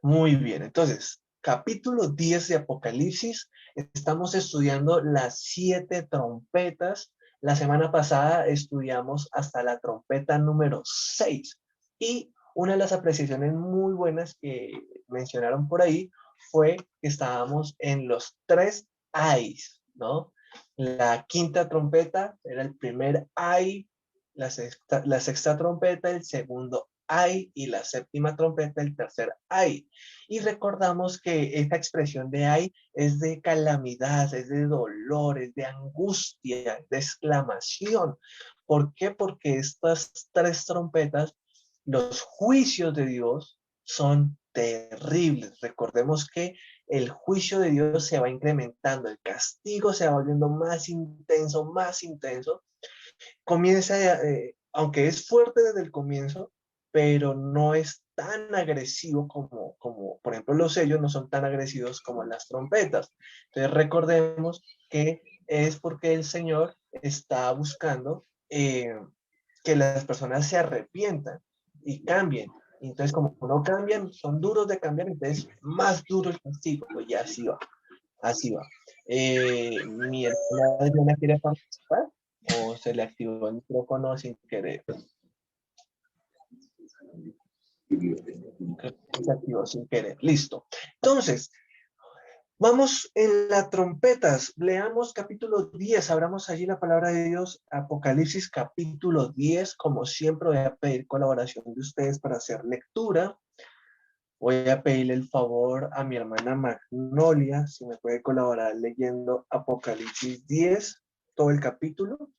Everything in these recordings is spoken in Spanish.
Muy bien, entonces, capítulo 10 de Apocalipsis, estamos estudiando las 7 trompetas. La semana pasada estudiamos hasta la trompeta número 6 y una de las apreciaciones muy buenas que mencionaron por ahí fue que estábamos en los 3 ayes, ¿no? La quinta trompeta era el primer ay, la sexta trompeta, el segundo ay y la séptima trompeta, el tercer ay. Y recordamos que esta expresión de ay es de calamidad, es de dolor, es de angustia, de exclamación. ¿Por qué? Porque estas 3 trompetas, los juicios de Dios son terribles. Recordemos que el juicio de Dios se va incrementando, el castigo se va volviendo más intenso. Comienza, aunque es fuerte desde el comienzo, pero no es tan agresivo como, por ejemplo, los sellos no son tan agresivos como las trompetas. Entonces recordemos que es porque el Señor está buscando que las personas se arrepientan y cambien. Entonces, como no cambian, son duros de cambiar, entonces más duro el castigo, y así va, así va. Mi hermana Adriana quiere participar o se le activó el micrófono sin querer. Creo que se activó sin querer. Listo. Entonces, vamos en las trompetas. Leamos capítulo 10. Abramos allí la palabra de Dios. Apocalipsis capítulo 10. Como siempre voy a pedir colaboración de ustedes para hacer lectura. Voy a pedirle el favor a mi hermana Magnolia, si me puede colaborar leyendo Apocalipsis 10, todo el capítulo.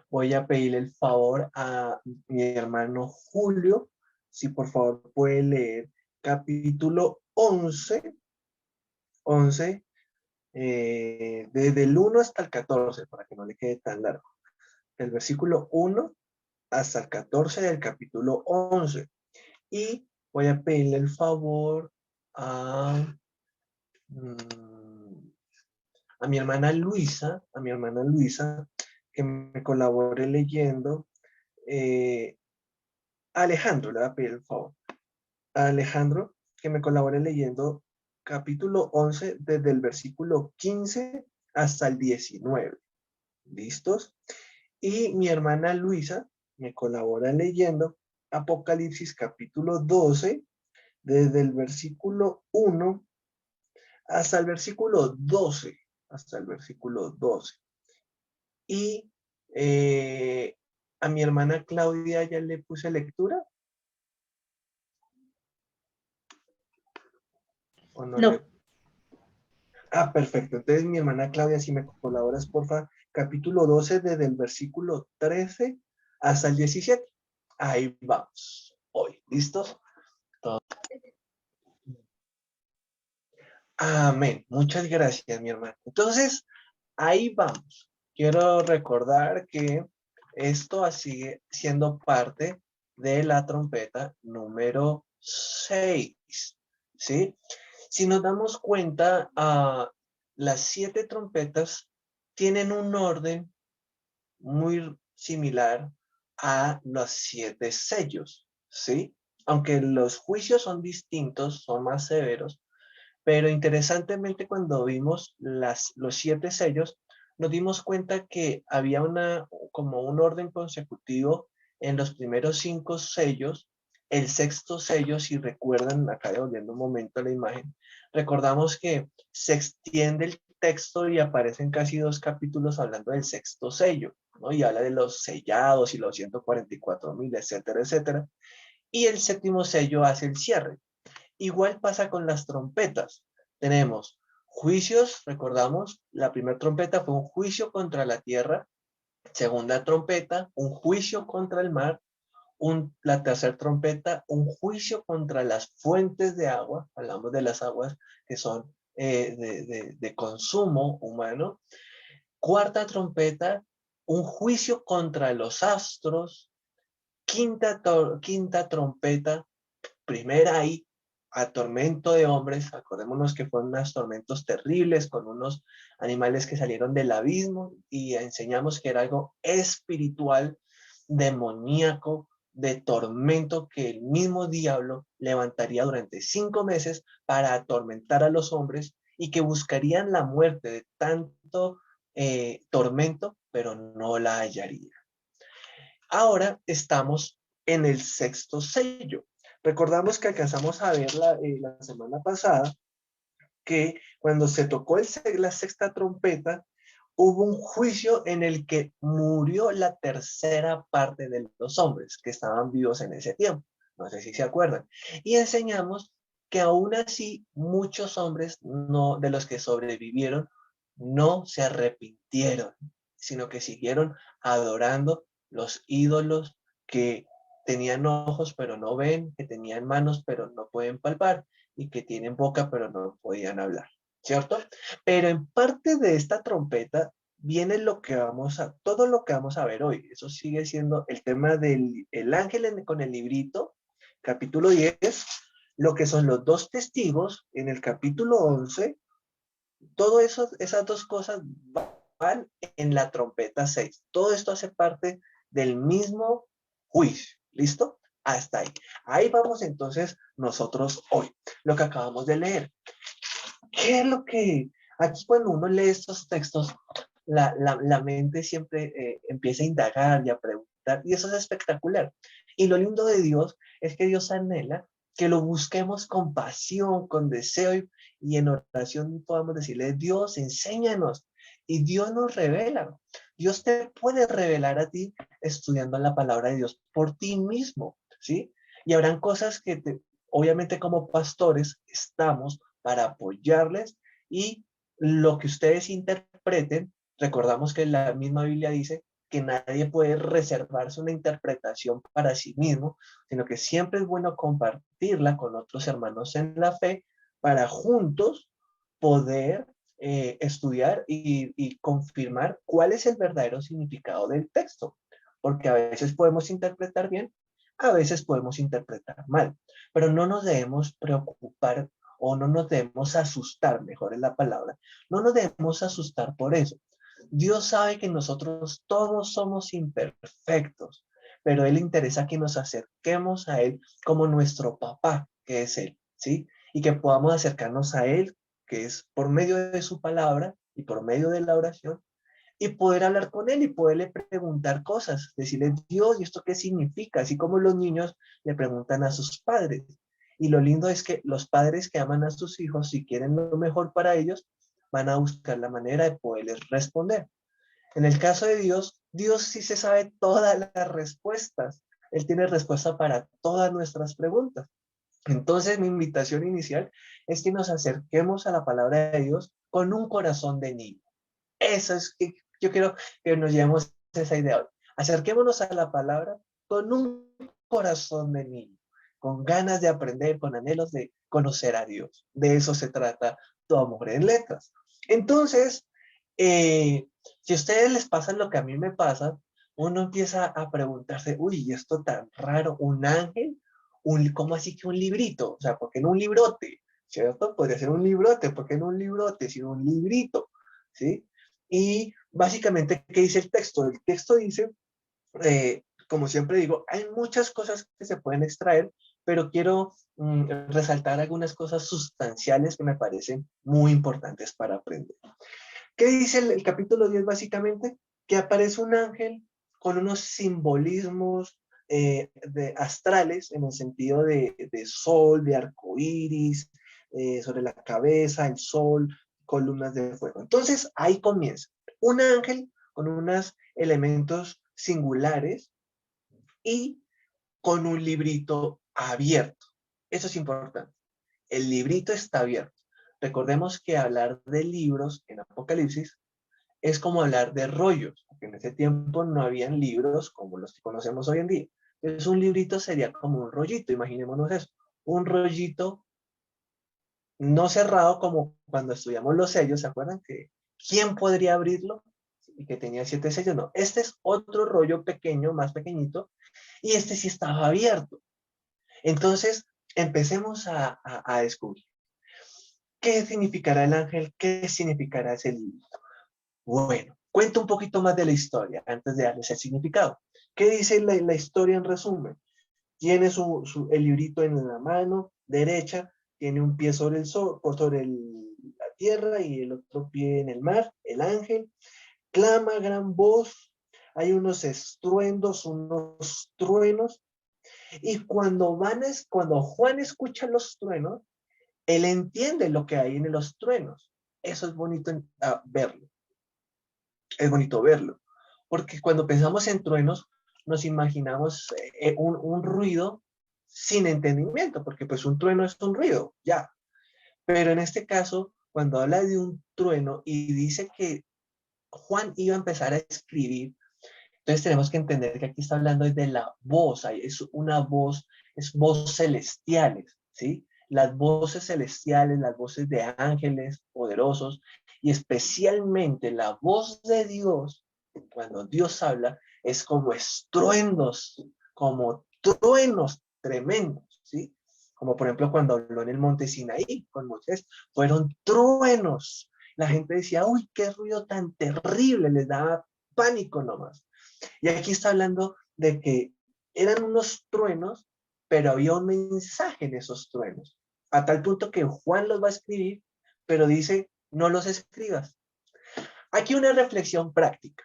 Voy a pedirle el favor a mi hermano Julio, si por favor puede leer capítulo 11, desde el 1 hasta el 14, para que no le quede tan largo. El versículo 1 hasta el 14 del capítulo 11. Y voy a pedirle el favor a, mm, a mi hermana Luisa, que me colabore leyendo. Alejandro, le voy a pedir el favor. A Alejandro, que me colabore leyendo capítulo 11 desde el versículo 15 hasta el 19. ¿Listos? Y mi hermana Luisa me colabora leyendo Apocalipsis capítulo 12 desde el versículo 1 hasta el versículo 12. Hasta el versículo 12. Y a mi hermana Claudia ya le puse lectura. ¿O no No, le? Ah, perfecto. Entonces, mi hermana Claudia, si me colaboras, porfa, capítulo 12, desde el versículo 13 hasta el 17. Ahí vamos. Hoy, ¿listos? Todo. Amén. Muchas gracias, mi hermano. Entonces, ahí vamos. Quiero recordar que esto sigue siendo parte de la trompeta número 6, ¿sí? Si nos damos cuenta, las 7 trompetas tienen un orden muy similar a los 7 sellos, ¿sí? Aunque los juicios son distintos, son más severos, pero interesantemente cuando vimos los 7 sellos, nos dimos cuenta que había como un orden consecutivo en los primeros 5 sellos. El sexto sello, si recuerdan, acá devolviendo un momento a la imagen, recordamos que se extiende el texto y aparecen casi 2 capítulos hablando del sexto sello, ¿no? Y habla de los sellados y los 144,000, etcétera, etcétera. Y el séptimo sello hace el cierre. Igual pasa con las trompetas. Tenemos juicios, recordamos, la primera trompeta fue un juicio contra la tierra, segunda trompeta, un juicio contra el mar, la tercera trompeta, un juicio contra las fuentes de agua, hablamos de las aguas que son de consumo humano, cuarta trompeta, un juicio contra los astros, quinta trompeta, primera ahí, a tormento de hombres. Acordémonos que fueron unos tormentos terribles con unos animales que salieron del abismo y enseñamos que era algo espiritual, demoníaco, de tormento que el mismo diablo levantaría durante 5 meses para atormentar a los hombres y que buscarían la muerte de tanto tormento, pero no la hallaría. Ahora estamos en el sexto sello. Recordamos que alcanzamos a ver la semana pasada que cuando se tocó la sexta trompeta, hubo un juicio en el que murió la tercera parte de los hombres que estaban vivos en ese tiempo. No sé si se acuerdan. Y enseñamos que aún así muchos hombres no, de los que sobrevivieron no se arrepintieron, sino que siguieron adorando los ídolos que tenían ojos pero no ven, que tenían manos pero no pueden palpar y que tienen boca pero no podían hablar, ¿cierto? Pero en parte de esta trompeta viene todo lo que vamos a ver hoy. Eso sigue siendo el tema del el ángel con el librito, capítulo 10, lo que son los dos testigos en el capítulo 11, todo eso, esas dos cosas van en la trompeta 6. Todo esto hace parte del mismo juicio. ¿Listo? Hasta ahí. Ahí vamos entonces nosotros hoy, lo que acabamos de leer. ¿Qué es lo que aquí cuando uno lee estos textos, la mente siempre empieza a indagar y a preguntar, y eso es espectacular. Y lo lindo de Dios es que Dios anhela que lo busquemos con pasión, con deseo, y en oración podamos decirle, Dios, enséñanos. Y Dios nos revela. Dios te puede revelar a ti estudiando la palabra de Dios por ti mismo, ¿sí? Y habrán cosas que obviamente como pastores estamos para apoyarles y lo que ustedes interpreten, recordamos que la misma Biblia dice que nadie puede reservarse una interpretación para sí mismo, sino que siempre es bueno compartirla con otros hermanos en la fe para juntos poder estudiar y confirmar cuál es el verdadero significado del texto, porque a veces podemos interpretar bien, a veces podemos interpretar mal, pero no nos debemos preocupar o no nos debemos asustar, mejor es la palabra, no nos debemos asustar por eso. Dios sabe que nosotros todos somos imperfectos, pero Él le interesa que nos acerquemos a Él como nuestro papá, que es Él, ¿sí? Y que podamos acercarnos a Él, que es por medio de su palabra y por medio de la oración, y poder hablar con Él y poderle preguntar cosas, decirle, Dios, ¿y esto qué significa? Así como los niños le preguntan a sus padres. Y lo lindo es que los padres que aman a sus hijos, si quieren lo mejor para ellos, van a buscar la manera de poderles responder. En el caso de Dios, Dios sí se sabe todas las respuestas. Él tiene respuesta para todas nuestras preguntas. Entonces, mi invitación inicial es que nos acerquemos a la palabra de Dios con un corazón de niño. Eso es que yo quiero que nos llevemos esa idea hoy. Acerquémonos a la palabra con un corazón de niño, con ganas de aprender, con anhelos de conocer a Dios. De eso se trata Tu Amor en Letras. Entonces, si a ustedes les pasa lo que a mí me pasa, uno empieza a preguntarse, uy, esto tan raro, un ángel, ¿cómo así que un librito? O sea, ¿por qué no un librote? ¿Cierto? Podría ser un librote, ¿por qué no un librote, sino un librito? ¿Sí? Y básicamente, ¿qué dice el texto? El texto dice, como siempre digo, hay muchas cosas que se pueden extraer, pero quiero resaltar algunas cosas sustanciales que me parecen muy importantes para aprender. ¿Qué dice el capítulo 10 básicamente? Que aparece un ángel con unos simbolismos astrales en el sentido de sol, de arco iris, sobre la cabeza, el sol, columnas de fuego. Entonces ahí comienza. Un ángel con unos elementos singulares y con un librito abierto. Eso es importante. El librito está abierto. Recordemos que hablar de libros en Apocalipsis es como hablar de rollos, porque en ese tiempo no habían libros como los que conocemos hoy en día. Entonces un librito sería como un rollito, imaginémonos eso, un rollito no cerrado como cuando estudiamos los sellos, ¿se acuerdan? Que ¿quién podría abrirlo? Y que tenía 7 sellos, no. Este es otro rollo pequeño, más pequeñito, y este sí estaba abierto. Entonces, empecemos a descubrir. ¿Qué significará el ángel? ¿Qué significará ese libro? Bueno, cuento un poquito más de la historia antes de darles el significado. ¿Qué dice la historia en resumen? tiene el librito en la mano derecha, tiene un pie sobre el sol, sobre la tierra y el otro pie en el mar, el ángel, clama a gran voz, hay unos estruendos, unos truenos, y cuando Juan escucha los truenos, él entiende lo que hay en los truenos. Eso es bonito verlo, es bonito verlo, porque cuando pensamos en truenos, nos imaginamos un ruido sin entendimiento, porque pues un trueno es un ruido, ya. Pero en este caso, cuando habla de un trueno y dice que Juan iba a empezar a escribir, entonces tenemos que entender que aquí está hablando de la voz, es una voz, es voz celestiales, ¿sí? Las voces celestiales, las voces de ángeles poderosos y especialmente la voz de Dios, cuando Dios habla, es como estruendos, como truenos tremendos, ¿sí? Como por ejemplo cuando habló en el monte Sinaí con Moisés, fueron truenos. La gente decía, uy, qué ruido tan terrible, les daba pánico nomás. Y aquí está hablando de que eran unos truenos, pero había un mensaje en esos truenos, a tal punto que Juan los va a escribir, pero dice, no los escribas. Aquí una reflexión práctica.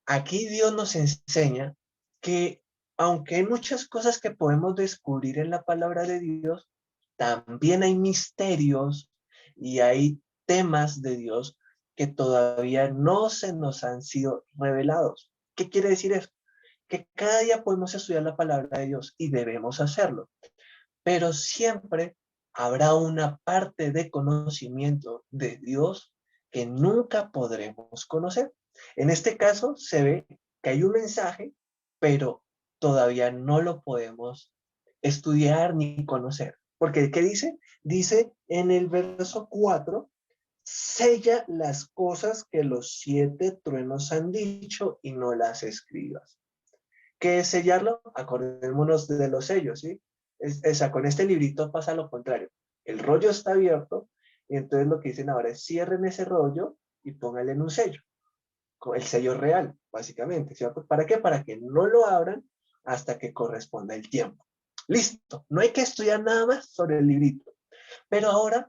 Aquí Dios nos enseña que aunque hay muchas cosas que podemos descubrir en la palabra de Dios, también hay misterios y hay temas de Dios que todavía no se nos han sido revelados. ¿Qué quiere decir eso? Que cada día podemos estudiar la palabra de Dios y debemos hacerlo, pero siempre habrá una parte de conocimiento de Dios que nunca podremos conocer. En este caso se ve que hay un mensaje, pero todavía no lo podemos estudiar ni conocer. Porque, ¿qué dice? Dice en el verso 4, sella las cosas que los 7 truenos han dicho y no las escribas. ¿Qué es sellarlo? Acordémonos de los sellos, ¿sí? Con este librito pasa lo contrario. El rollo está abierto y entonces lo que dicen ahora es cierren ese rollo y pónganle en un sello, con el sello real, básicamente, ¿cierto? ¿Para qué? Para que no lo abran hasta que corresponda el tiempo. Listo, no hay que estudiar nada más sobre el librito. Pero ahora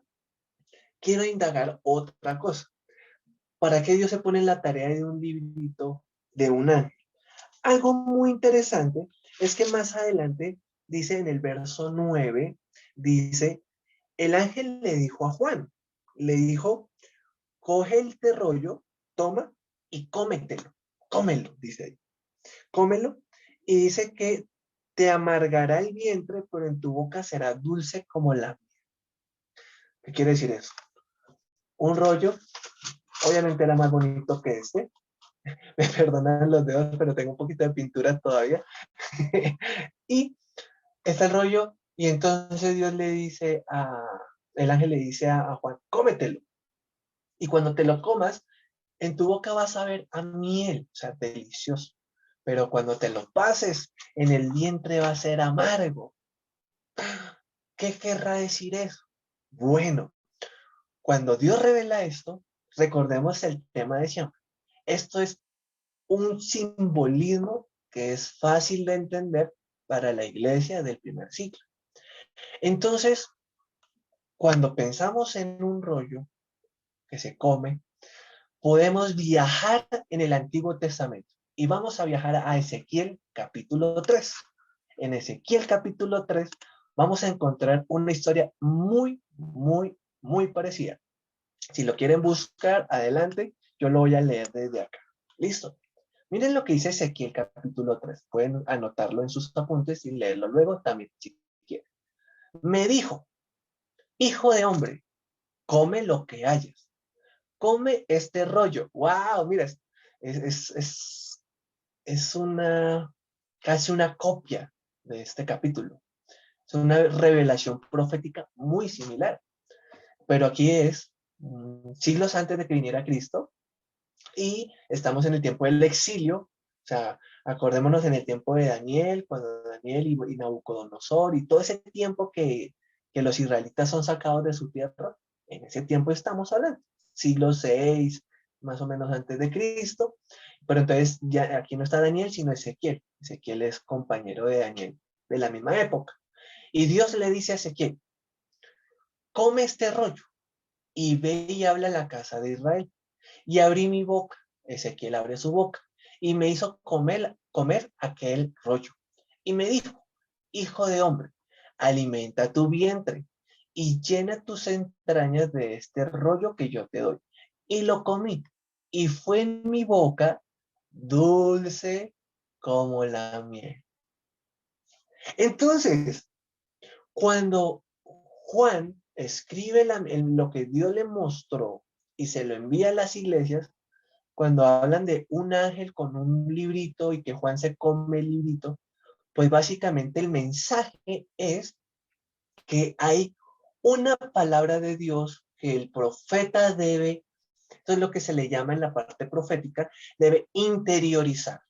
quiero indagar otra cosa. ¿Para qué Dios se pone en la tarea de un librito de un ángel? Algo muy interesante es que más adelante dice en el verso 9, dice, el ángel le dijo a Juan, le dijo, coge este rollo, toma y cómelo, dice ahí, cómelo, y dice que te amargará el vientre, pero en tu boca será dulce como la miel. ¿Qué quiere decir eso? Un rollo, obviamente era más bonito que este, me perdonan los dedos, pero tengo un poquito de pintura todavía, y está el rollo, y entonces Dios le dice el ángel le dice a Juan, cómetelo. Y cuando te lo comas, en tu boca vas a ver a miel, o sea, delicioso. Pero cuando te lo pases, en el vientre va a ser amargo. ¿Qué querrá decir eso? Bueno, cuando Dios revela esto, recordemos el tema de siempre. Esto es un simbolismo que es fácil de entender para la iglesia del primer siglo. Entonces, cuando pensamos en un rollo que se come, podemos viajar en el Antiguo Testamento y vamos a viajar a Ezequiel capítulo 3. En Ezequiel capítulo 3 vamos a encontrar una historia muy parecida. Si lo quieren buscar, adelante, yo lo voy a leer desde acá. ¿Listo? Miren lo que dice Ezequiel capítulo 3. Pueden anotarlo en sus apuntes y leerlo luego también si quieren. Me dijo, hijo de hombre, come lo que hayas. Come este rollo. ¡Wow! Mira, es casi una copia de este capítulo. Es una revelación profética muy similar. Pero aquí es siglos antes de que viniera Cristo y estamos en el tiempo del exilio. O sea, acordémonos en el tiempo de Daniel, cuando Daniel y Nabucodonosor y todo ese tiempo que los israelitas son sacados de su tierra, en ese tiempo estamos hablando, siglo 6, más o menos antes de Cristo, pero entonces ya aquí no está Daniel, sino Ezequiel. Ezequiel es compañero de Daniel de la misma época. Y Dios le dice a Ezequiel, come este rollo y ve y habla a la casa de Israel. Y abrí mi boca, Ezequiel abre su boca, y me hizo comer aquel rollo. Y me dijo, hijo de hombre, alimenta tu vientre y llena tus entrañas de este rollo que yo te doy. Y lo comí, y fue en mi boca dulce como la miel. Entonces, cuando Juan escribe lo que Dios le mostró y se lo envía a las iglesias, cuando hablan de un ángel con un librito y que Juan se come el librito, pues básicamente el mensaje es que hay una palabra de Dios que el profeta debe, esto es lo que se le llama en la parte profética, debe interiorizar,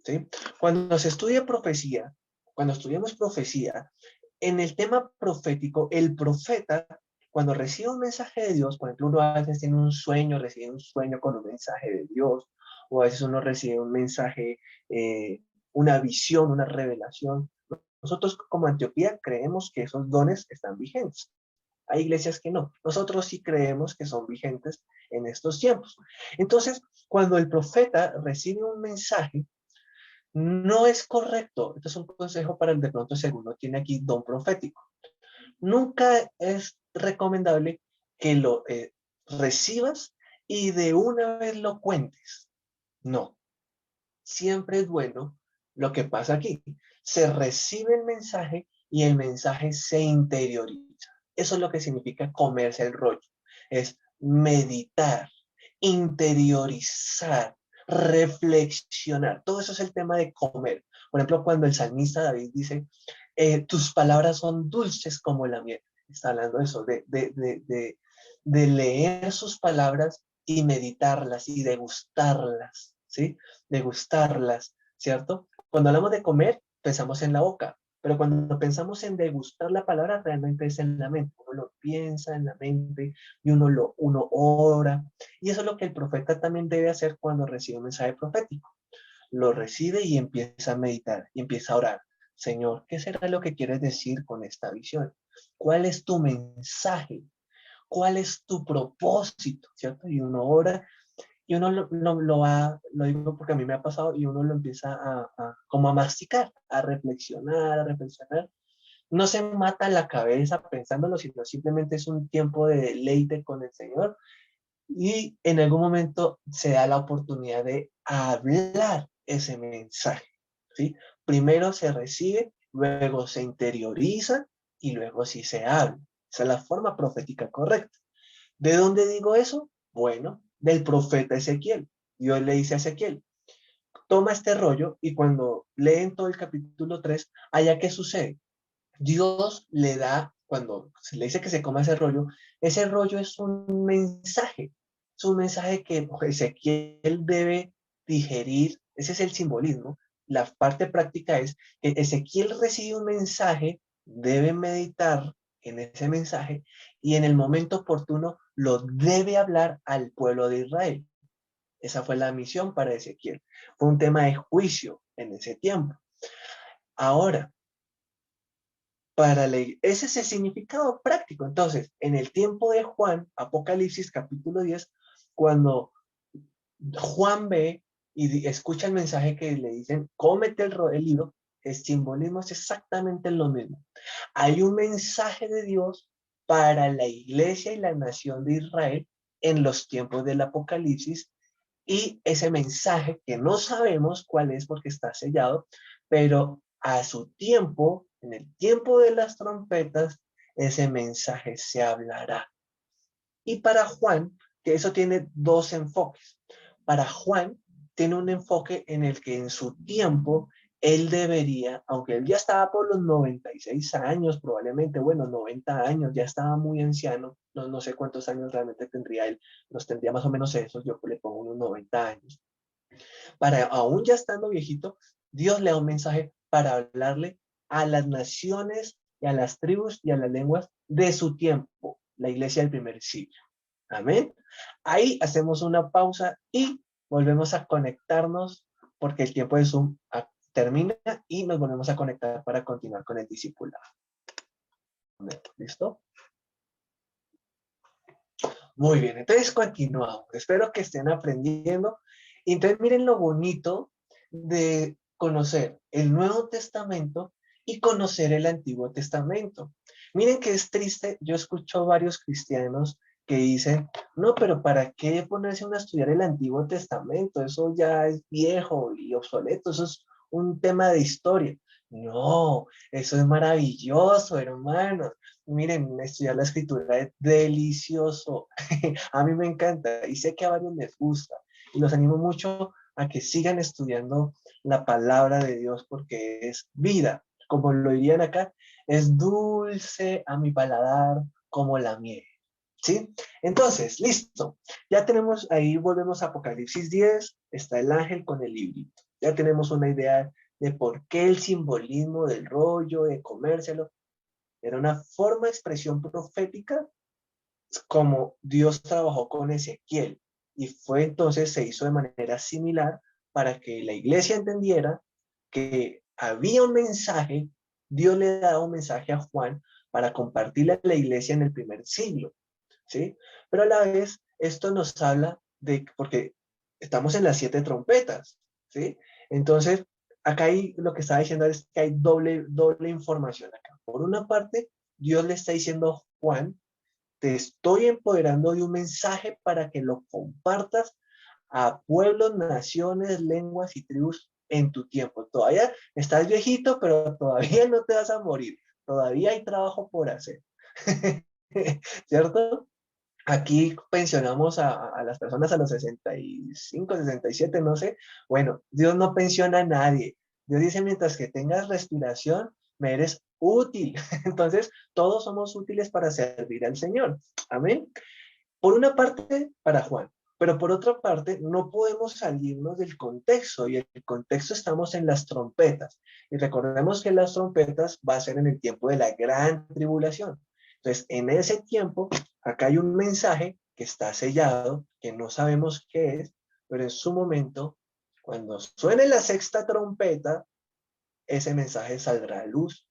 ¿sí? Cuando se estudia profecía, cuando estudiamos profecía, en el tema profético, el profeta, cuando recibe un mensaje de Dios, por ejemplo, uno a veces tiene un sueño, recibe un sueño con un mensaje de Dios, o a veces uno recibe un mensaje, una visión, una revelación. Nosotros como Antioquía creemos que esos dones están vigentes. Hay iglesias que no. Nosotros sí creemos que son vigentes en estos tiempos. Entonces, cuando el profeta recibe un mensaje, no es correcto. Esto es un consejo para el de pronto si alguno tiene aquí don profético. Nunca es recomendable que lo recibas y de una vez lo cuentes. No, siempre es bueno lo que pasa aquí. Se recibe el mensaje y el mensaje se interioriza. Eso es lo que significa comerse el rollo. Es meditar, interiorizar, reflexionar. Todo eso es el tema de comer. Por ejemplo, cuando el salmista David dice, tus palabras son dulces como la miel. Está hablando de eso, de leer sus palabras y meditarlas y degustarlas, ¿sí? Degustarlas, ¿cierto? Cuando hablamos de comer, pensamos en la boca, pero cuando pensamos en degustar la palabra, realmente es en la mente. Uno lo piensa en la mente y uno ora. Y eso es lo que el profeta también debe hacer cuando recibe un mensaje profético. Lo recibe y empieza a meditar y empieza a orar. Señor, ¿qué será lo que quieres decir con esta visión? ¿Cuál es tu mensaje? ¿Cuál es tu propósito? ¿Cierto? Y uno ora y uno lo digo porque a mí me ha pasado y uno lo empieza como a masticar, a reflexionar. No se mata la cabeza pensándolo, sino simplemente es un tiempo de deleite con el Señor y en algún momento se da la oportunidad de hablar ese mensaje, ¿sí? Primero se recibe, luego se interioriza y luego sí se habla. Esa es la forma profética correcta. ¿De dónde digo eso? Bueno, del profeta Ezequiel. Dios le dice a Ezequiel, toma este rollo y cuando leen todo el capítulo 3, allá qué sucede. Dios le da, cuando se le dice que se coma ese rollo es un mensaje que Ezequiel debe digerir, ese es el simbolismo. La parte práctica es que Ezequiel recibe un mensaje, debe meditar en ese mensaje y en el momento oportuno lo debe hablar al pueblo de Israel. Esa fue la misión para Ezequiel. Fue un tema de juicio en ese tiempo. Ahora, ese es el significado práctico. Entonces, en el tiempo de Juan, Apocalipsis capítulo 10, cuando Juan ve y escucha el mensaje que le dicen, cómete el libro, el simbolismo es exactamente lo mismo. Hay un mensaje de Dios para la iglesia y la nación de Israel en los tiempos del Apocalipsis y ese mensaje que no sabemos cuál es porque está sellado, pero a su tiempo, en el tiempo de las trompetas, ese mensaje se hablará. Y para Juan, que eso tiene dos enfoques. Para Juan, tiene un enfoque en el que en su tiempo él debería, aunque él ya estaba por los 96 años, probablemente, bueno, 90 años, ya estaba muy anciano, no sé cuántos años realmente tendría él, los tendría más o menos esos, yo le pongo unos 90 años. Para aún ya estando viejito, Dios le da un mensaje para hablarle a las naciones y a las tribus y a las lenguas de su tiempo, la iglesia del primer siglo. Amén. Ahí hacemos una pausa y volvemos a conectarnos porque el tiempo de Zoom termina y nos volvemos a conectar para continuar con el discipulado. ¿Listo? Muy bien, entonces continuamos. Espero que estén aprendiendo. Entonces miren lo bonito de conocer el Nuevo Testamento y conocer el Antiguo Testamento. Miren que es triste, yo escucho varios cristianos que dicen, no, pero ¿para qué ponerse uno a estudiar el Antiguo Testamento? Eso ya es viejo y obsoleto, eso es un tema de historia. No, eso es maravilloso, hermanos. Miren, estudiar la escritura es delicioso. A mí me encanta y sé que a varios les gusta. Y los animo mucho a que sigan estudiando la palabra de Dios porque es vida. Como lo dirían acá, es dulce a mi paladar como la miel. ¿Sí? Entonces, listo. Ya tenemos, ahí volvemos a Apocalipsis 10, está el ángel con el librito. Ya tenemos una idea de por qué el simbolismo del rollo, de comérselo. Era una forma de expresión profética como Dios trabajó con Ezequiel. Y fue entonces, se hizo de manera similar para que la iglesia entendiera que había un mensaje, Dios le daba un mensaje a Juan para compartirle a la iglesia en el primer siglo, ¿sí? Pero a la vez, esto nos habla de, porque estamos en las 7 trompetas, ¿sí? Entonces, acá hay, lo que estaba diciendo es que hay doble información acá. Por una parte, Dios le está diciendo a Juan, te estoy empoderando de un mensaje para que lo compartas a pueblos, naciones, lenguas y tribus en tu tiempo. Todavía estás viejito, pero todavía no te vas a morir. Todavía hay trabajo por hacer. ¿Cierto? Aquí pensionamos a las personas a los 65, 67, no sé. Bueno, Dios no pensiona a nadie. Dios dice, mientras que tengas respiración, me eres útil. Entonces, todos somos útiles para servir al Señor. Amén. Por una parte, para Juan, pero por otra parte, no podemos salirnos del contexto, y el contexto estamos en las trompetas. Y recordemos que las trompetas va a ser en el tiempo de la gran tribulación. Entonces, en ese tiempo, acá hay un mensaje que está sellado, que no sabemos qué es, pero en su momento, cuando suene la sexta trompeta, ese mensaje saldrá a luz,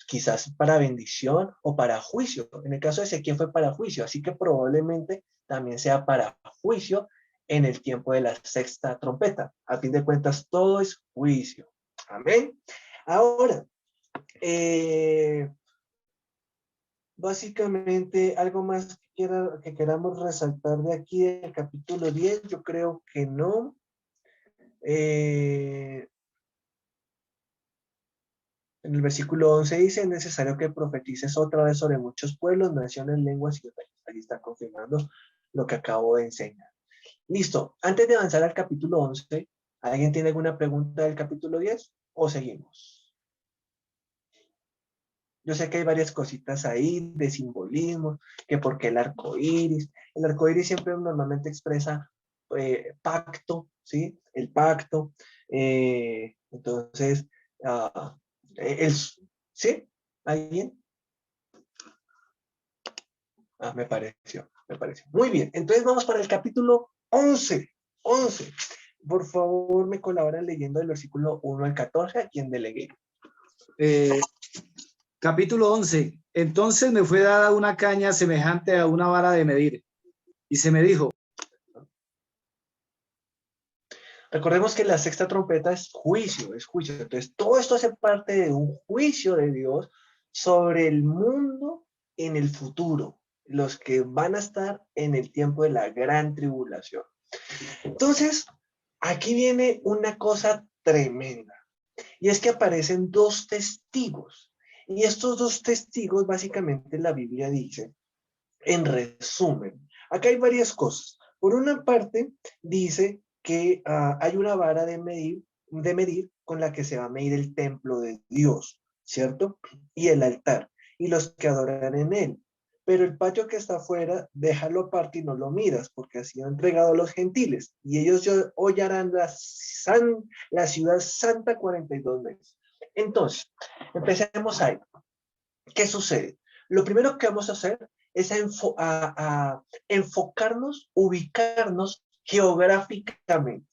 quizás para bendición o para juicio. En el caso de Ezequiel fue para juicio, así que probablemente también sea para juicio en el tiempo de la sexta trompeta. A fin de cuentas, todo es juicio. Amén. Ahora, básicamente, algo más que queramos resaltar de aquí del capítulo 10, yo creo que no. Eh, En el versículo 11 dice, es necesario que profetices otra vez sobre muchos pueblos, naciones, lenguas y reyes. Ahí está confirmando lo que acabo de enseñar. Listo. Antes de avanzar al capítulo 11, ¿alguien tiene alguna pregunta del capítulo 10? ¿O seguimos? Yo sé que hay varias cositas ahí de simbolismo, que porque el arco iris. El arco iris siempre normalmente expresa pacto, ¿sí? El pacto. Entonces, uh, el, ¿sí? ¿Alguien? Ah, me pareció, me pareció. Muy bien, entonces vamos para el capítulo 11. 11. Por favor, me colaboran leyendo el versículo 1 al 14, a quien delegué. Capítulo 11. Entonces me fue dada una caña semejante a una vara de medir, y se me dijo. Recordemos que la sexta trompeta es juicio, es juicio. Entonces, todo esto hace parte de un juicio de Dios sobre el mundo en el futuro, los que van a estar en el tiempo de la gran tribulación. Entonces, aquí viene una cosa tremenda, y es que aparecen dos testigos. Y estos dos testigos, básicamente, la Biblia dice, en resumen, acá hay varias cosas. Por una parte, dice que hay una vara de medir con la que se va a medir el templo de Dios, ¿cierto? Y el altar, y los que adoran en él. Pero el patio que está afuera, déjalo aparte y no lo miras, porque ha sido entregado a los gentiles, y ellos hollarán la ciudad santa 42 meses. Entonces, empecemos ahí. ¿Qué sucede? Lo primero que vamos a hacer es a enfocarnos, ubicarnos geográficamente.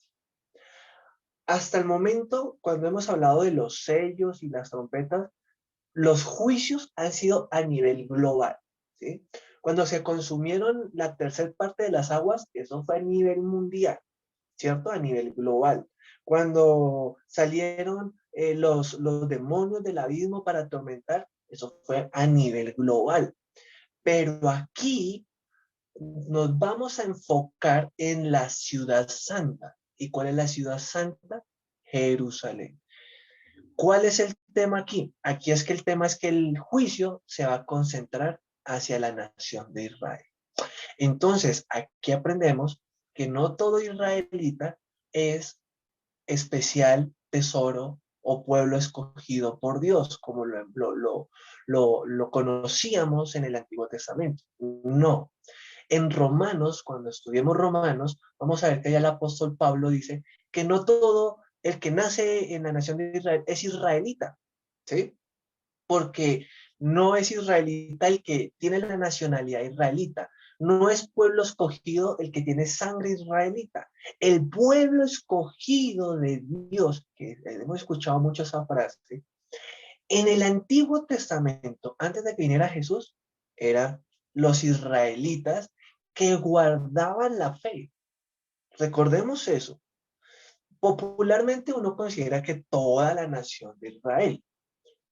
hasta el momento, cuando hemos hablado de los sellos y las trompetas, los juicios han sido a nivel global, ¿sí? Cuando se consumieron la tercera parte de las aguas, eso fue a nivel mundial, ¿cierto? A nivel global. Cuando salieron los demonios del abismo para atormentar, eso fue a nivel global. Pero aquí nos vamos a enfocar en la ciudad santa. ¿Y cuál es la ciudad santa? Jerusalén. ¿Cuál es el tema aquí? Aquí es que el tema es que el juicio se va a concentrar hacia la nación de Israel. Entonces, aquí aprendemos que no todo israelita es especial tesoro o pueblo escogido por Dios, como lo conocíamos en el Antiguo Testamento. No. En Romanos, cuando estudiemos Romanos, vamos a ver que allá el apóstol Pablo dice que no todo el que nace en la nación de Israel es israelita, ¿sí? Porque no es israelita el que tiene la nacionalidad israelita, no es pueblo escogido el que tiene sangre israelita. El pueblo escogido de Dios, que hemos escuchado mucho esa frase, ¿sí? En el Antiguo Testamento, antes de que viniera Jesús, eran los israelitas que guardaban la fe. Recordemos eso. Popularmente uno considera que toda la nación de Israel,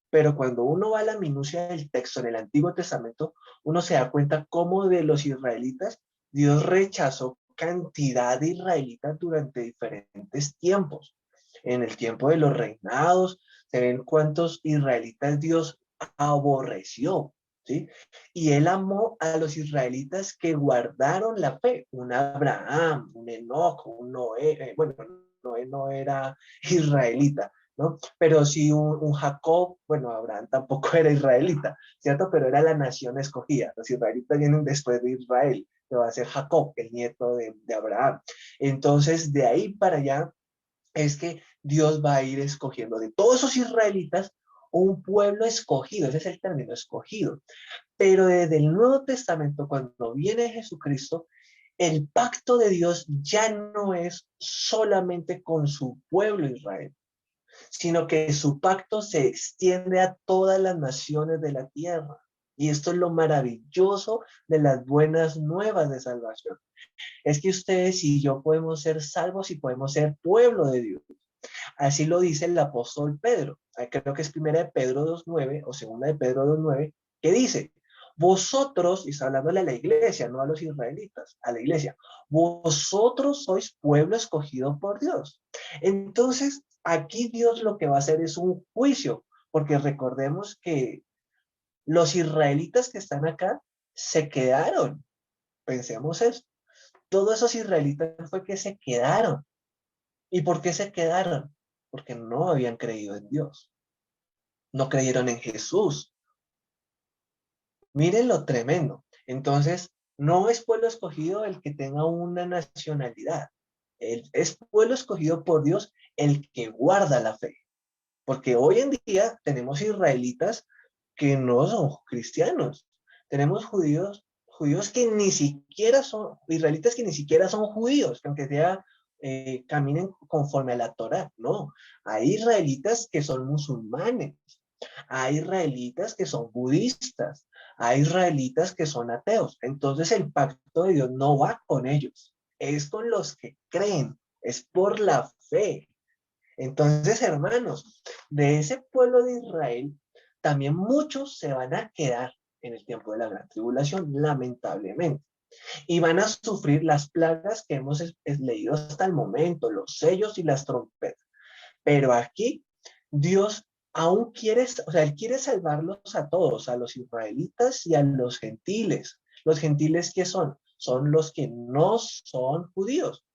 pero cuando uno va a la minucia del texto en el Antiguo Testamento, uno se da cuenta cómo de los israelitas Dios rechazó cantidad de israelitas durante diferentes tiempos. En el tiempo de los reinados, se ven cuántos israelitas Dios aborreció, ¿sí? Y él amó a los israelitas que guardaron la fe, un Abraham, un Enoch, un Noé, bueno, Noé no era israelita, ¿no? Pero sí un Jacob, bueno, Abraham tampoco era israelita, ¿cierto? Pero era la nación escogida. Los israelitas vienen después de Israel, que va a ser Jacob, el nieto de Abraham. Entonces, de ahí para allá es que Dios va a ir escogiendo de todos esos israelitas un pueblo escogido, ese es el término escogido. Pero desde el Nuevo Testamento, cuando viene Jesucristo, el pacto de Dios ya no es solamente con su pueblo Israel, sino que su pacto se extiende a todas las naciones de la tierra. Y esto es lo maravilloso de las buenas nuevas de salvación. Es que ustedes y yo podemos ser salvos y podemos ser pueblo de Dios. Así lo dice el apóstol Pedro. Creo que es primera de Pedro 2.9 o segunda de Pedro 2.9, que dice, vosotros, y está hablándole a la iglesia, no a los israelitas, a la iglesia, vosotros sois pueblo escogido por Dios. Entonces, aquí Dios lo que va a hacer es un juicio, porque recordemos que los israelitas que están acá se quedaron. Pensemos eso. Todos esos israelitas fue que se quedaron. ¿Y por qué se quedaron? Porque no habían creído en Dios. No creyeron en Jesús. Miren lo tremendo. Entonces, no es pueblo escogido el que tenga una nacionalidad. Es pueblo escogido por Dios el que guarda la fe. Porque hoy en día tenemos israelitas que no son cristianos. Tenemos judíos que ni siquiera son, israelitas que ni siquiera son judíos, que aunque sea, caminen conforme a la Torá. No, hay israelitas que son musulmanes, hay israelitas que son budistas, hay israelitas que son ateos. Entonces el pacto de Dios no va con ellos, es con los que creen, es por la fe. Entonces, hermanos, de ese pueblo de Israel, también muchos se van a quedar en el tiempo de la gran tribulación, lamentablemente, y van a sufrir las plagas que hemos leído hasta el momento, los sellos y las trompetas. Pero aquí Dios aún quiere, o sea, Él quiere salvarlos a todos, a los israelitas y a los gentiles. ¿Los gentiles qué son? Son los que no son judíos.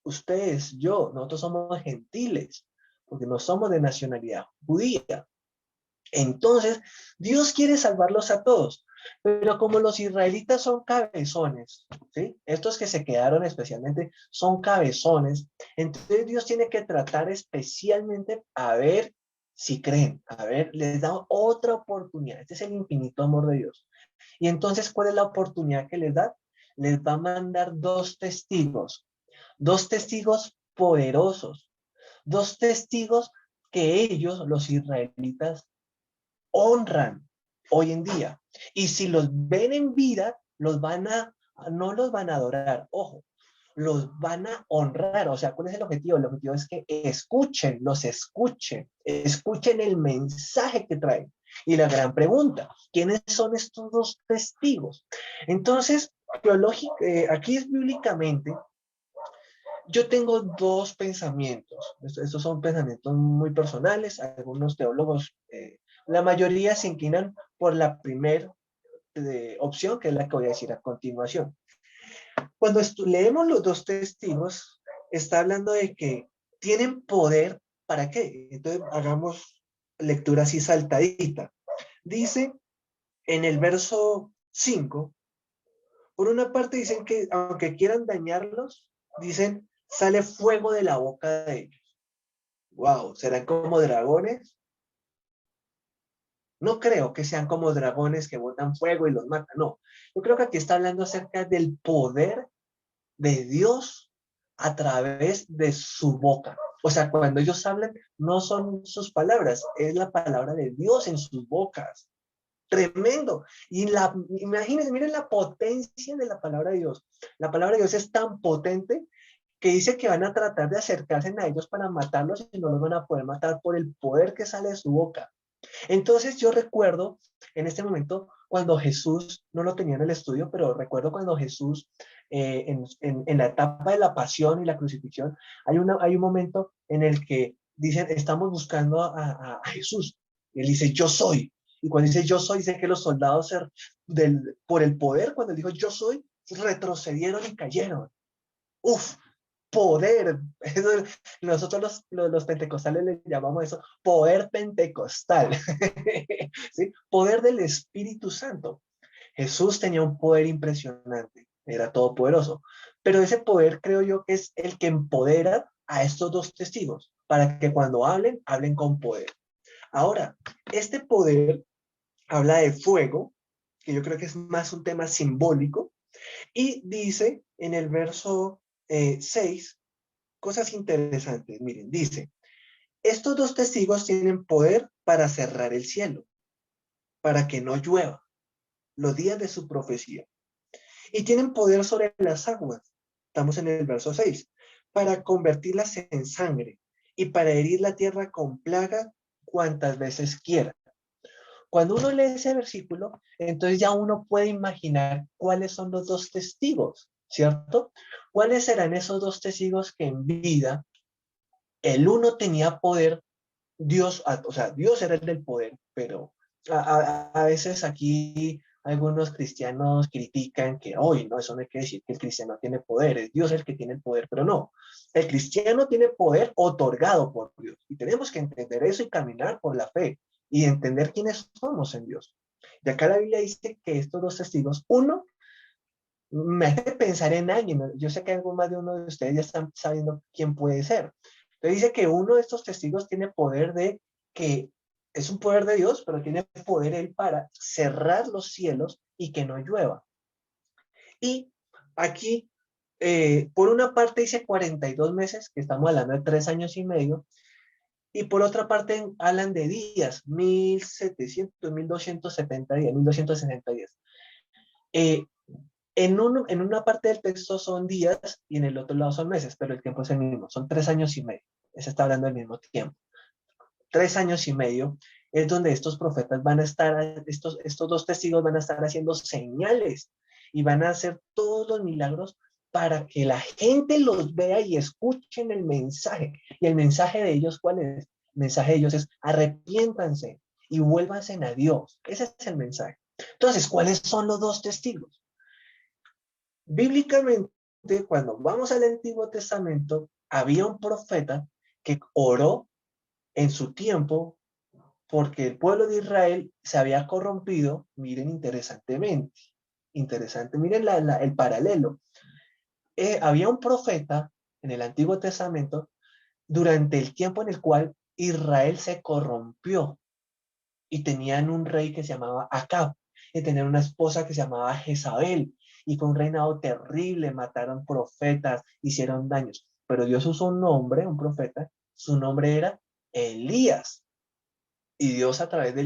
Ustedes, yo, nosotros somos gentiles, porque no somos de nacionalidad judía. Entonces, Dios quiere salvarlos a todos, pero como los israelitas son cabezones, ¿sí? Estos que se quedaron especialmente son cabezones, entonces Dios tiene que tratar especialmente a ver si creen, a ver, les da otra oportunidad. Este es el infinito amor de Dios. Y entonces, ¿cuál es la oportunidad que les da? Les va a mandar dos testigos poderosos, Dos testigos que ellos, los israelitas, honran hoy en día. Y si los ven en vida, no los van a adorar, ojo, los van a honrar. O sea, ¿cuál es el objetivo? El objetivo es que escuchen el mensaje que traen. Y la gran pregunta, ¿quiénes son estos dos testigos? Entonces, aquí es bíblicamente, yo tengo dos pensamientos. Estos son pensamientos muy personales. Algunos teólogos, la mayoría se inclinan por la primera opción, que es la que voy a decir a continuación. Cuando leemos los dos testigos, está hablando de que tienen poder. ¿Para qué? Entonces, hagamos lectura así saltadita. Dice en el verso 5, por una parte dicen que aunque quieran dañarlos, dicen, sale fuego de la boca de ellos. Wow, ¿serán como dragones? No creo que sean como dragones que botan fuego y los matan, no. Yo creo que aquí está hablando acerca del poder de Dios a través de su boca. O sea, cuando ellos hablan, no son sus palabras, es la palabra de Dios en sus bocas. Tremendo. Y imagínense, miren la potencia de la palabra de Dios. La palabra de Dios es tan potente que dice que van a tratar de acercarse a ellos para matarlos y no los van a poder matar por el poder que sale de su boca. Entonces yo recuerdo en este momento cuando Jesús, no lo tenía en el estudio, pero recuerdo cuando Jesús, en la etapa de la pasión y la crucifixión, hay un momento en el que dicen, estamos buscando a Jesús. Y él dice, yo soy. Y cuando dice yo soy, dice que los soldados por el poder, cuando él dijo yo soy, retrocedieron y cayeron. Uf, poder. Eso, nosotros los pentecostales le llamamos eso poder pentecostal. ¿Sí? Poder del Espíritu Santo. Jesús tenía un poder impresionante, era todopoderoso, pero ese poder creo yo que es el que empodera a estos dos testigos para que cuando hablen, hablen con poder. Ahora, este poder habla de fuego, que yo creo que es más un tema simbólico, y dice en el verso 6 cosas interesantes. Miren, dice, estos dos testigos tienen poder para cerrar el cielo, para que no llueva los días de su profecía. Y tienen poder sobre las aguas. Estamos en el verso 6. Para convertirlas en sangre y para herir la tierra con plaga cuantas veces quiera. Cuando uno lee ese versículo, entonces ya uno puede imaginar cuáles son los dos testigos, ¿cierto? ¿Cuáles serán esos dos testigos que en vida el uno tenía poder? Dios, o sea, Dios era el del poder, pero a veces aquí algunos cristianos critican que hoy, no, eso no hay que decir que el cristiano tiene poder, es Dios el que tiene el poder, pero no, el cristiano tiene poder otorgado por Dios y tenemos que entender eso y caminar por la fe y entender quiénes somos en Dios. Y acá la Biblia dice que estos dos testigos, uno, me hace pensar en alguien, yo sé que algo más de uno de ustedes ya están sabiendo quién puede ser. Entonces dice que uno de estos testigos tiene poder que es un poder de Dios, pero tiene poder él para cerrar los cielos y que no llueva. Y aquí, por una parte dice 42 meses, que estamos hablando de 3 años y medio, y por otra parte hablan de días, 1700, 1270 días, 1260 días. Eh, en una parte del texto son días y en el otro lado son meses, pero el tiempo es el mismo, son 3 años y medio. Se está hablando del mismo tiempo. 3 años y medio es donde estos profetas van a estar, estos dos testigos van a estar haciendo señales y van a hacer todos los milagros para que la gente los vea y escuchen el mensaje. Y el mensaje de ellos, ¿cuál es? El mensaje de ellos es arrepiéntanse y vuélvanse a Dios. Ese es el mensaje. Entonces, ¿cuáles son los dos testigos? Bíblicamente, cuando vamos al Antiguo Testamento, había un profeta que oró en su tiempo porque el pueblo de Israel se había corrompido. Miren interesante, miren el paralelo. Había un profeta en el Antiguo Testamento durante el tiempo en el cual Israel se corrompió y tenían un rey que se llamaba Acab y tenían una esposa que se llamaba Jezabel y fue un reinado terrible, mataron profetas, hicieron daños, pero Dios usó un hombre, un profeta, su nombre era Elías. Y Dios a través de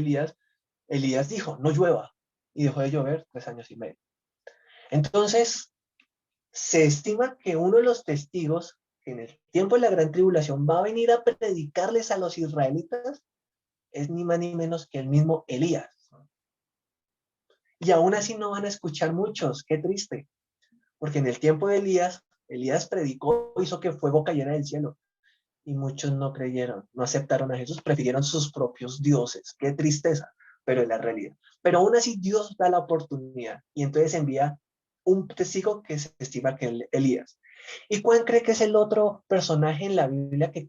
Elías dijo, no llueva. Y dejó de llover 3 años y medio. Entonces, se estima que uno de los testigos que en el tiempo de la gran tribulación va a venir a predicarles a los israelitas es ni más ni menos que el mismo Elías. Y aún así no van a escuchar muchos, qué triste, porque en el tiempo de Elías predicó, hizo que fuego cayera del cielo, y muchos no creyeron, no aceptaron a Jesús, prefirieron sus propios dioses, qué tristeza, pero es la realidad. Pero aún así Dios da la oportunidad, y entonces envía un testigo que se estima que es Elías. ¿Y cuál cree que es el otro personaje en la Biblia que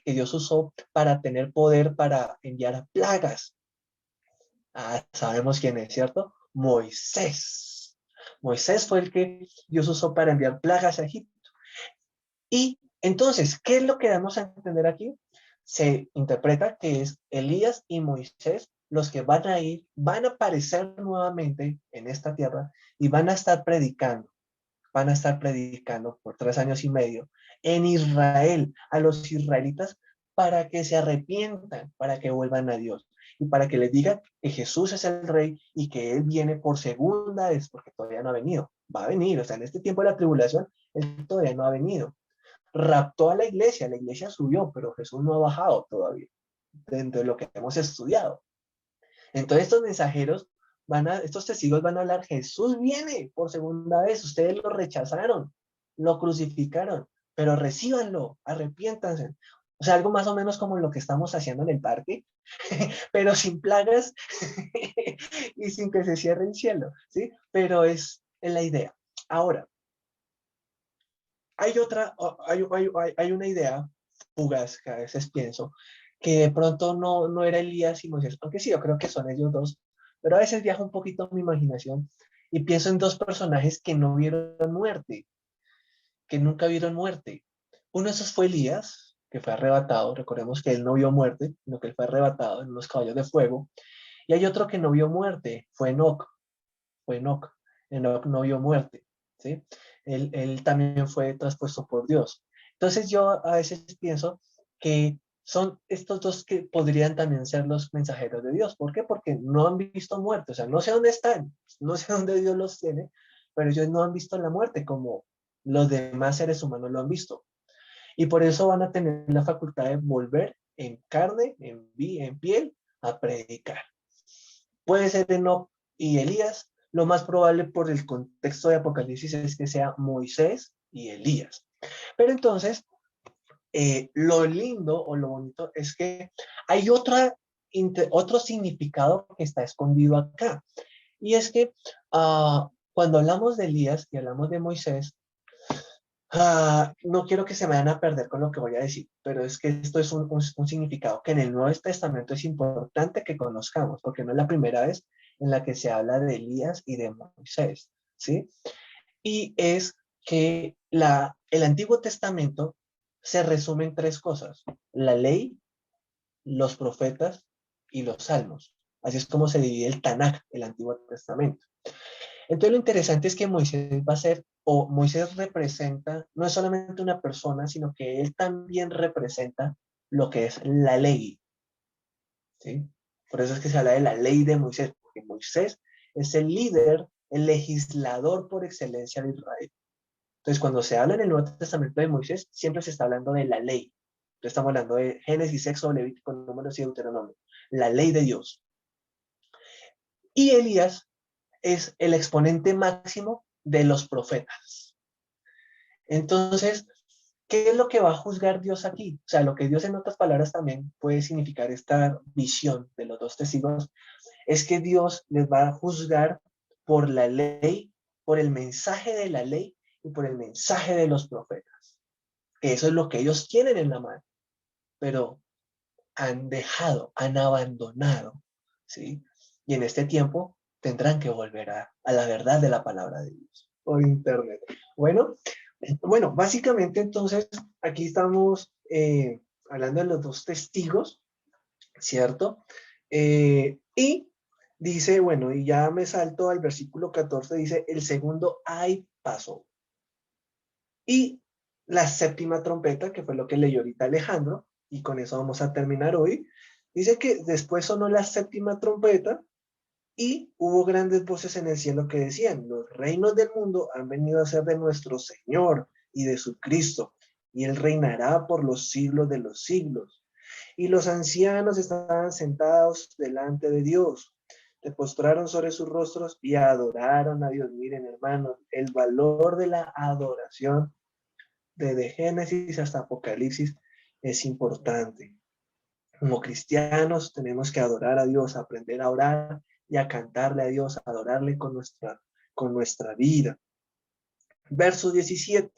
Dios usó para tener poder para enviar plagas? Ah, sabemos quién es, ¿cierto? Moisés. Moisés fue el que Dios usó para enviar plagas a Egipto. Y entonces, ¿qué es lo que damos a entender aquí? Se interpreta que es Elías y Moisés los que van a ir, van a aparecer nuevamente en esta tierra y van a estar predicando por 3 años y medio en Israel, a los israelitas, para que se arrepientan, para que vuelvan a Dios y para que les digan que Jesús es el rey y que Él viene por segunda vez, porque todavía no ha venido, va a venir, o sea, en este tiempo de la tribulación, Él todavía no ha venido. Raptó a la iglesia subió, pero Jesús no ha bajado todavía, dentro de lo que hemos estudiado. Entonces estos mensajeros estos testigos van a hablar, Jesús viene por segunda vez, ustedes lo rechazaron, lo crucificaron, pero recíbanlo, arrepiéntanse. O sea, algo más o menos como lo que estamos haciendo en el parque, pero sin plagas y sin que se cierre el cielo, ¿sí? Pero es la idea. Ahora, hay una idea fugaz que a veces pienso, que de pronto no era Elías y Moisés, aunque sí, yo creo que son ellos dos, pero a veces viajo un poquito mi imaginación y pienso en dos personajes que no vieron muerte, que nunca vieron muerte. Uno de esos fue Elías, que fue arrebatado, recordemos que él no vio muerte, sino que él fue arrebatado en unos caballos de fuego, y hay otro que no vio muerte, fue Enoc. Enoc no vio muerte, ¿sí? Él también fue traspuesto por Dios. Entonces yo a veces pienso que son estos dos que podrían también ser los mensajeros de Dios. ¿Por qué? Porque no han visto muerte, o sea, no sé dónde están, no sé dónde Dios los tiene, pero ellos no han visto la muerte como los demás seres humanos lo han visto. Y por eso van a tener la facultad de volver en carne, en piel, a predicar. Puede ser Enoc y Elías, lo más probable por el contexto de Apocalipsis es que sea Moisés y Elías. Pero entonces, lo lindo o lo bonito es que hay otro significado que está escondido acá. Y es que cuando hablamos de Elías y hablamos de Moisés, no quiero que se me vayan a perder con lo que voy a decir, pero es que esto es un significado que en el Nuevo Testamento es importante que conozcamos, porque no es la primera vez en la que se habla de Elías y de Moisés, ¿sí? Y es que el Antiguo Testamento se resume en tres cosas: la ley, los profetas y los salmos. Así es como se divide el Tanaj, el Antiguo Testamento. Entonces lo interesante es que Moisés va a ser, o Moisés representa, no es solamente una persona, sino que él también representa lo que es la ley, ¿sí? Por eso es que se habla de la ley de Moisés, porque Moisés es el líder, el legislador por excelencia de Israel. Entonces, cuando se habla en el Nuevo Testamento de Moisés, siempre se está hablando de la ley. Entonces, estamos hablando de Génesis, Éxodo, Levítico, Números y Deuteronomio, la ley de Dios. Y Elías es el exponente máximo de los profetas. Entonces, ¿qué es lo que va a juzgar Dios aquí? O sea, lo que Dios en otras palabras también puede significar esta visión de los dos testigos, es que Dios les va a juzgar por la ley, por el mensaje de la ley y por el mensaje de los profetas. Que eso es lo que ellos tienen en la mano, pero han abandonado, ¿sí? Y en este tiempo tendrán que volver a la verdad de la palabra de Dios por internet. Bueno, básicamente entonces aquí estamos hablando de los dos testigos, ¿cierto? Y dice, bueno, y ya me salto al versículo 14, dice, el segundo ay pasó. Y la séptima trompeta, que fue lo que leyó ahorita Alejandro, y con eso vamos a terminar hoy. Dice que después sonó la séptima trompeta y hubo grandes voces en el cielo que decían, los reinos del mundo han venido a ser de nuestro Señor y de su Cristo, y Él reinará por los siglos de los siglos. Y los ancianos estaban sentados delante de Dios, se postraron sobre sus rostros y adoraron a Dios. Miren, hermanos, el valor de la adoración desde Génesis hasta Apocalipsis es importante. Como cristianos tenemos que adorar a Dios, aprender a orar y a cantarle a Dios, a adorarle con nuestra vida. Verso 17,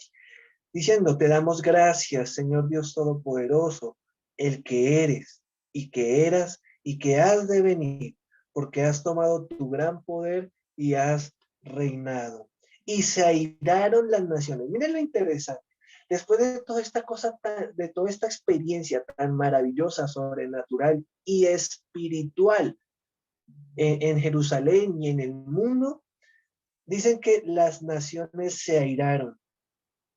diciendo, te damos gracias, Señor Dios Todopoderoso, el que eres y que eras y que has de venir, porque has tomado tu gran poder y has reinado. Y se airaron las naciones. Miren lo interesante. Después de toda esta cosa, de toda esta experiencia tan maravillosa, sobrenatural y espiritual en Jerusalén y en el mundo, dicen que las naciones se airaron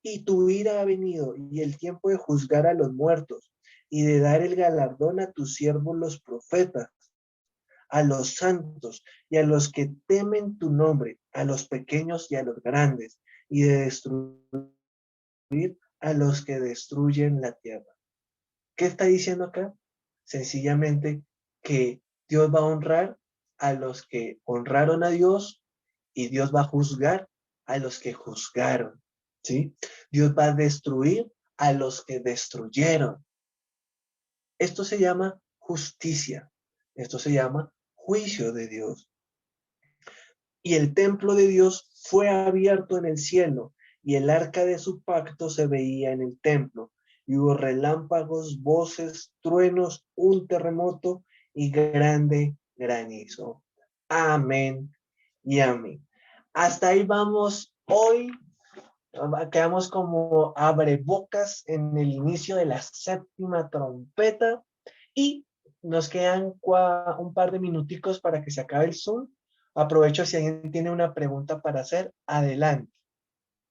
y tu ira ha venido y el tiempo de juzgar a los muertos y de dar el galardón a tus siervos los profetas, a los santos y a los que temen tu nombre, a los pequeños y a los grandes, y de destruir a los que destruyen la tierra. ¿Qué está diciendo acá? Sencillamente que Dios va a honrar a los que honraron a Dios y Dios va a juzgar a los que juzgaron, ¿sí? Dios va a destruir a los que destruyeron. Esto se llama justicia. Esto se llama juicio de Dios. Y el templo de Dios fue abierto en el cielo y el arca de su pacto se veía en el templo. Y hubo relámpagos, voces, truenos, un terremoto y grande granizo. Amén y amén. Hasta ahí vamos hoy. Quedamos como abrebocas en el inicio de la séptima trompeta y nos quedan un par de minuticos para que se acabe el Zoom. Aprovecho si alguien tiene una pregunta para hacer, adelante.